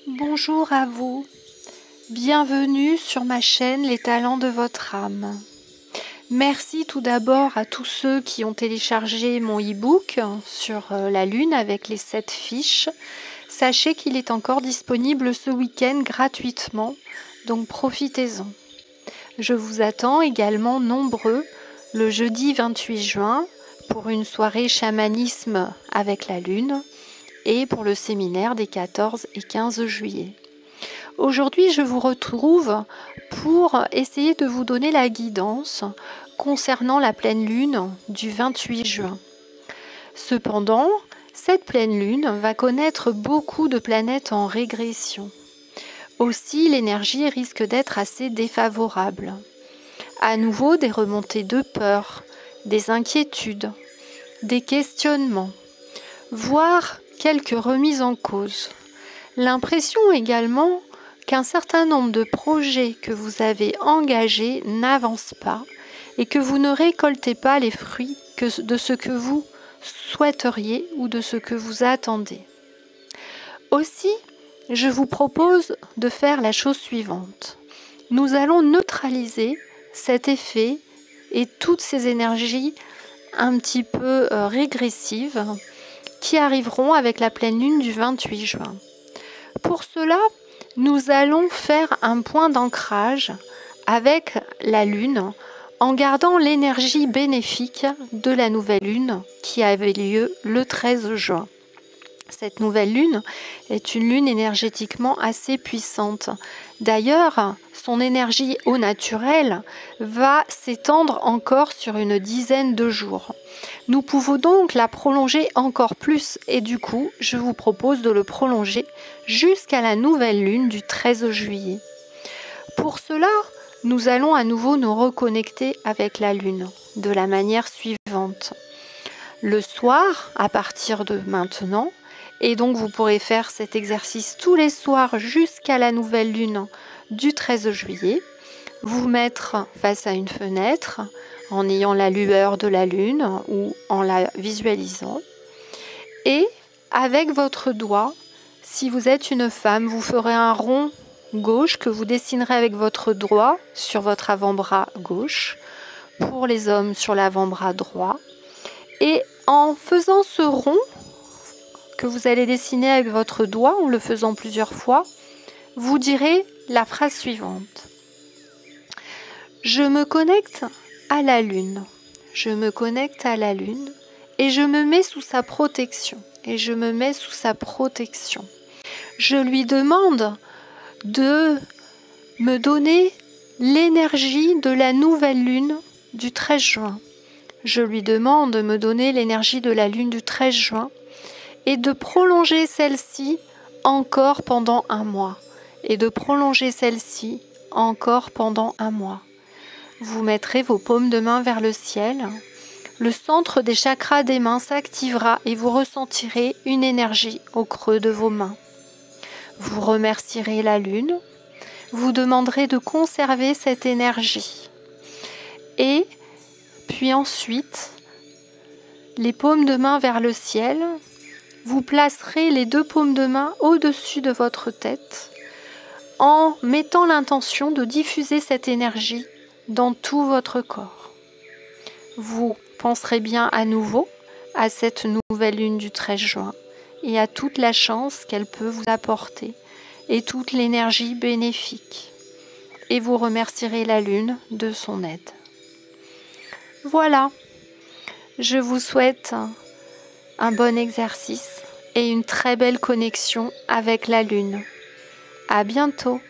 Bonjour à vous, bienvenue sur ma chaîne Les Talents de votre âme. Merci tout d'abord à tous ceux qui ont téléchargé mon e-book sur la Lune avec les 7 fiches. Sachez qu'il est encore disponible ce week-end gratuitement, donc profitez-en. Je vous attends également nombreux le jeudi 28 juin pour une soirée chamanisme avec la Lune et pour le séminaire des 14 et 15 juillet. Aujourd'hui, je vous retrouve pour essayer de vous donner la guidance concernant la pleine lune du 28 juin. Cependant, cette pleine lune va connaître beaucoup de planètes en régression. Aussi, l'énergie risque d'être assez défavorable. À nouveau, des remontées de peur, des inquiétudes, des questionnements, voire quelques remises en cause. L'impression également qu'un certain nombre de projets que vous avez engagés n'avancent pas et que vous ne récoltez pas les fruits de ce que vous souhaiteriez ou de ce que vous attendez. Aussi, je vous propose de faire la chose suivante. Nous allons neutraliser cet effet et toutes ces énergies un petit peu régressives qui arriveront avec la pleine lune du 28 juin. Pour cela, nous allons faire un point d'ancrage avec la lune en gardant l'énergie bénéfique de la nouvelle lune qui avait lieu le 13 juin. Cette nouvelle lune est une lune énergétiquement assez puissante. D'ailleurs, son énergie au naturel va s'étendre encore sur une dizaine de jours. Nous pouvons donc la prolonger encore plus et du coup, je vous propose de le prolonger jusqu'à la nouvelle lune du 13 juillet. Pour cela, nous allons à nouveau nous reconnecter avec la lune de la manière suivante. Le soir, à partir de maintenant, et donc vous pourrez faire cet exercice tous les soirs jusqu'à la nouvelle lune du 13 juillet. Vous mettre face à une fenêtre en ayant la lueur de la lune ou en la visualisant. Et avec votre doigt, si vous êtes une femme, vous ferez un rond gauche que vous dessinerez avec votre doigt sur votre avant-bras gauche. Pour les hommes, sur l'avant-bras droit. Et en faisant ce rond que vous allez dessiner avec votre doigt, en le faisant plusieurs fois, vous direz la phrase suivante. Je me connecte à la lune. Je me connecte à la lune et je me mets sous sa protection. Et je me mets sous sa protection. Je lui demande de me donner l'énergie de la nouvelle lune du 13 juin. Je lui demande de me donner l'énergie de la lune du 13 juin et de prolonger celle-ci encore pendant un mois. Et de prolonger celle-ci encore pendant un mois. Vous mettrez vos paumes de main vers le ciel. Le centre des chakras des mains s'activera et vous ressentirez une énergie au creux de vos mains. Vous remercierez la lune. Vous demanderez de conserver cette énergie. Et puis ensuite, les paumes de main vers le ciel, vous placerez les deux paumes de main au-dessus de votre tête en mettant l'intention de diffuser cette énergie dans tout votre corps. Vous penserez bien à nouveau à cette nouvelle lune du 13 juin et à toute la chance qu'elle peut vous apporter et toute l'énergie bénéfique. Et vous remercierez la lune de son aide. Voilà, je vous souhaite un bon exercice et une très belle connexion avec la lune. À bientôt.